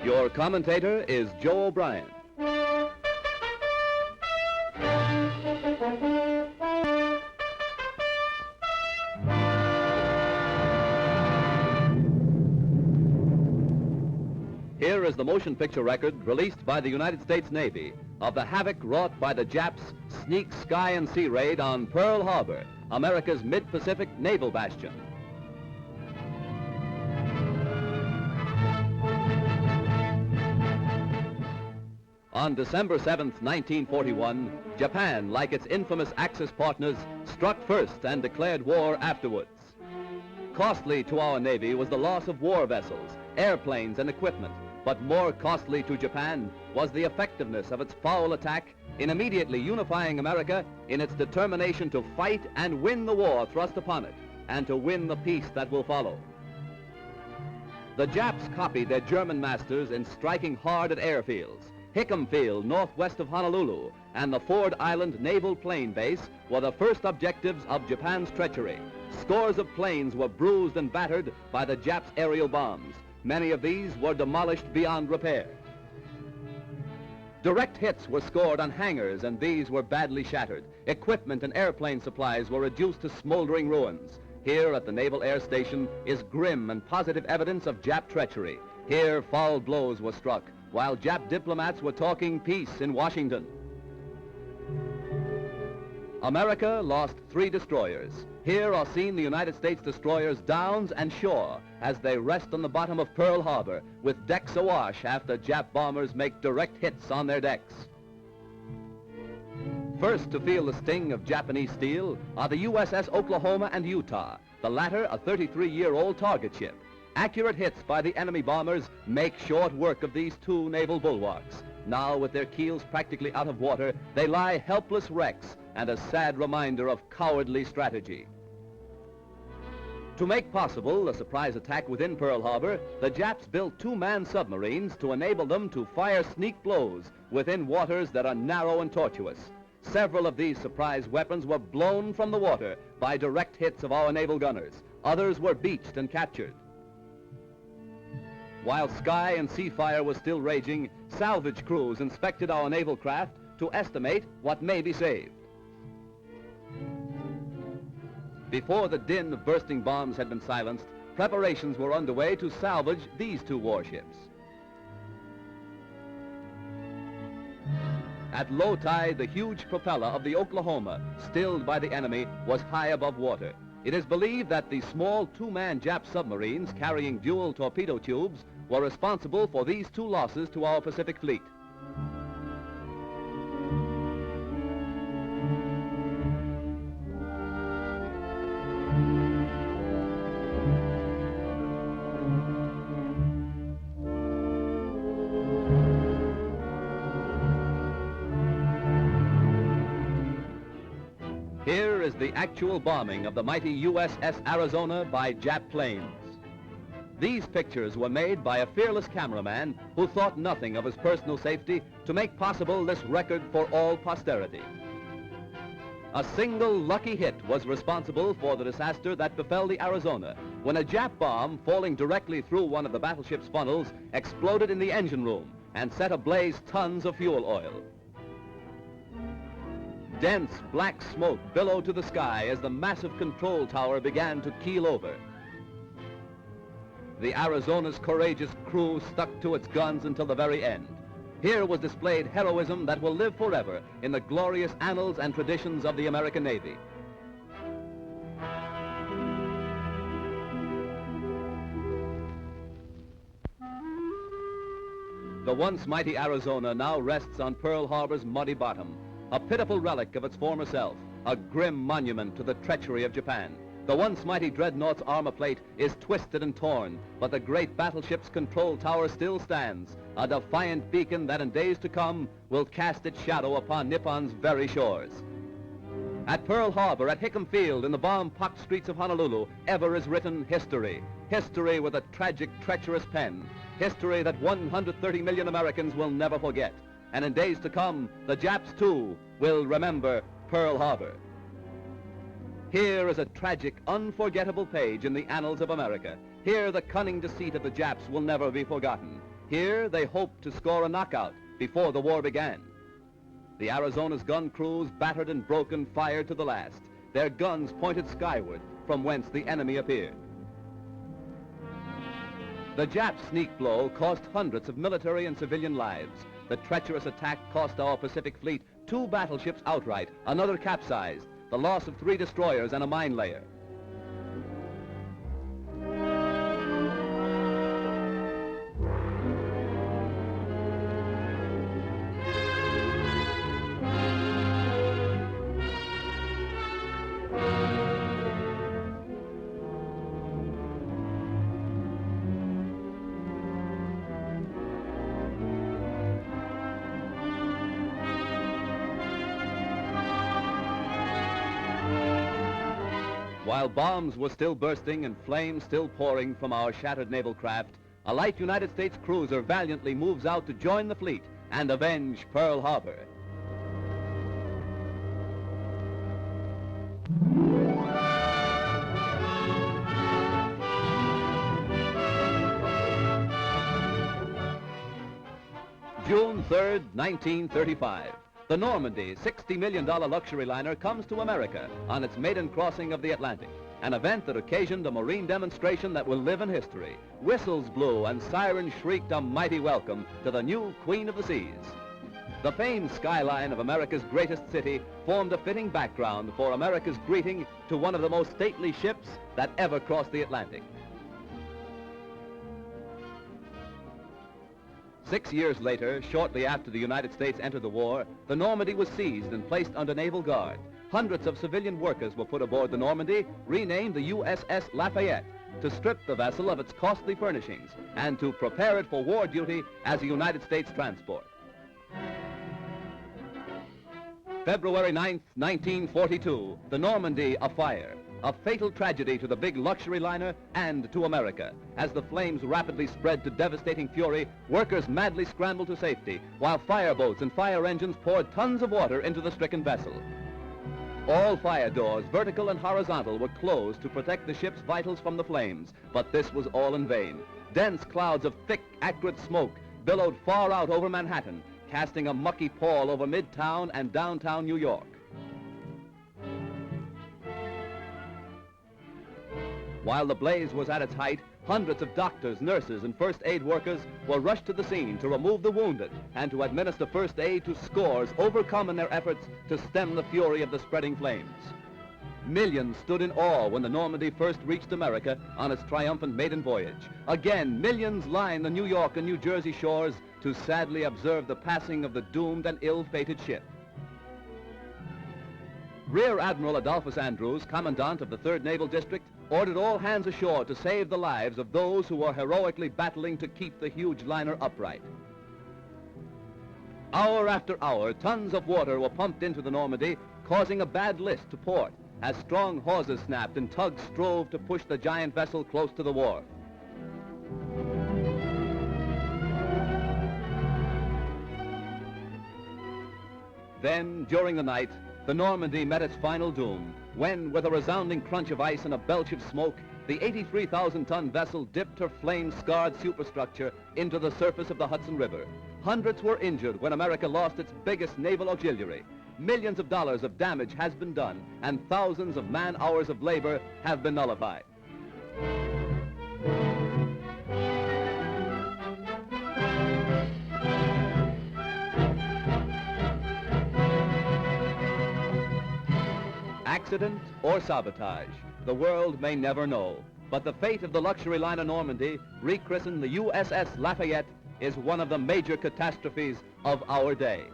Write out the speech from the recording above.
Your commentator is Joe O'Brien. Here is the motion picture record released by the United States Navy of the havoc wrought by the Japs' sneak sky and sea raid on Pearl Harbor, America's mid-Pacific naval bastion. On December 7th, 1941, Japan, like its infamous Axis partners, struck first and declared war afterwards. Costly to our Navy was the loss of war vessels, airplanes, and equipment, but more costly to Japan was the effectiveness of its foul attack in immediately unifying America in its determination to fight and win the war thrust upon it, and to win the peace that will follow. The Japs copied their German masters in striking hard at airfields. Hickam Field, northwest of Honolulu, and the Ford Island Naval Plane Base were the first objectives of Japan's treachery. Scores of planes were bruised and battered by the Japs' aerial bombs. Many of these were demolished beyond repair. Direct hits were scored on hangars, and these were badly shattered. Equipment and airplane supplies were reduced to smoldering ruins. Here at the Naval Air Station is grim and positive evidence of Jap treachery. Here foul blows were struck, while Jap diplomats were talking peace in Washington. America lost 3 destroyers. Here are seen the United States destroyers Downs and Shore as they rest on the bottom of Pearl Harbor with decks awash after Jap bombers make direct hits on their decks. First to feel the sting of Japanese steel are the USS Oklahoma and Utah, the latter a 33-year-old target ship. Accurate hits by the enemy bombers make short work of these 2 naval bulwarks. Now, with their keels practically out of water, they lie helpless wrecks and a sad reminder of cowardly strategy. To make possible a surprise attack within Pearl Harbor, the Japs built 2 manned submarines to enable them to fire sneak blows within waters that are narrow and tortuous. Several of these surprise weapons were blown from the water by direct hits of our naval gunners. Others were beached and captured. While sky and sea fire was still raging, salvage crews inspected our naval craft to estimate what may be saved. Before the din of bursting bombs had been silenced, preparations were underway to salvage these 2 warships. At low tide, the huge propeller of the Oklahoma, stilled by the enemy, was high above water. It is believed that the small 2-man Jap submarines carrying dual torpedo tubes were responsible for these 2 losses to our Pacific Fleet. Here is the actual bombing of the mighty USS Arizona by Jap planes. These pictures were made by a fearless cameraman who thought nothing of his personal safety to make possible this record for all posterity. A single lucky hit was responsible for the disaster that befell the Arizona when a Jap bomb falling directly through one of the battleship's funnels exploded in the engine room and set ablaze tons of fuel oil. Dense black smoke billowed to the sky as the massive control tower began to keel over. The Arizona's courageous crew stuck to its guns until the very end. Here was displayed heroism that will live forever in the glorious annals and traditions of the American Navy. The once mighty Arizona now rests on Pearl Harbor's muddy bottom, a pitiful relic of its former self, a grim monument to the treachery of Japan. The once mighty dreadnought's armor plate is twisted and torn, but the great battleship's control tower still stands, a defiant beacon that in days to come will cast its shadow upon Nippon's very shores. At Pearl Harbor, at Hickam Field, in the bomb-pocked streets of Honolulu, ever is written history. History with a tragic, treacherous pen. History that 130 million Americans will never forget. And in days to come, the Japs, too, will remember Pearl Harbor. Here is a tragic, unforgettable page in the annals of America. Here the cunning deceit of the Japs will never be forgotten. Here, they hoped to score a knockout before the war began. The Arizona's gun crews, battered and broken, fired to the last, their guns pointed skyward, from whence the enemy appeared. The Jap sneak blow cost hundreds of military and civilian lives. The treacherous attack cost our Pacific Fleet 2 battleships outright, another capsized, the loss of 3 destroyers and a mine layer. While bombs were still bursting and flames still pouring from our shattered naval craft, a light United States cruiser valiantly moves out to join the fleet and avenge Pearl Harbor. June 3rd, 1935. The Normandy, $60 million luxury liner, comes to America on its maiden crossing of the Atlantic, an event that occasioned a marine demonstration that will live in history. Whistles blew and sirens shrieked a mighty welcome to the new Queen of the Seas. The famed skyline of America's greatest city formed a fitting background for America's greeting to one of the most stately ships that ever crossed the Atlantic. 6 years later, shortly after the United States entered the war, the Normandy was seized and placed under naval guard. Hundreds of civilian workers were put aboard the Normandy, renamed the USS Lafayette, to strip the vessel of its costly furnishings and to prepare it for war duty as a United States transport. February 9th, 1942, the Normandy afire. A fatal tragedy to the big luxury liner and to America. As the flames rapidly spread to devastating fury, workers madly scrambled to safety, while fireboats and fire engines poured tons of water into the stricken vessel. All fire doors, vertical and horizontal, were closed to protect the ship's vitals from the flames, but this was all in vain. Dense clouds of thick, acrid smoke billowed far out over Manhattan, casting a mucky pall over Midtown and downtown New York. While the blaze was at its height, hundreds of doctors, nurses, and first aid workers were rushed to the scene to remove the wounded and to administer first aid to scores overcome in their efforts to stem the fury of the spreading flames. Millions stood in awe when the Normandy first reached America on its triumphant maiden voyage. Again, millions lined the New York and New Jersey shores to sadly observe the passing of the doomed and ill-fated ship. Rear Admiral Adolphus Andrews, Commandant of the 3rd Naval District, ordered all hands ashore to save the lives of those who were heroically battling to keep the huge liner upright. Hour after hour, tons of water were pumped into the Normandy, causing a bad list to port, as strong hawsers snapped and tugs strove to push the giant vessel close to the wharf. Then, during the night, the Normandy met its final doom, when, with a resounding crunch of ice and a belch of smoke, the 83,000-ton vessel dipped her flame-scarred superstructure into the surface of the Hudson River. Hundreds were injured when America lost its biggest naval auxiliary. Millions of dollars of damage has been done, and thousands of man-hours of labor have been nullified. Accident or sabotage, the world may never know. But the fate of the luxury liner Normandy, rechristened the USS Lafayette, is one of the major catastrophes of our day.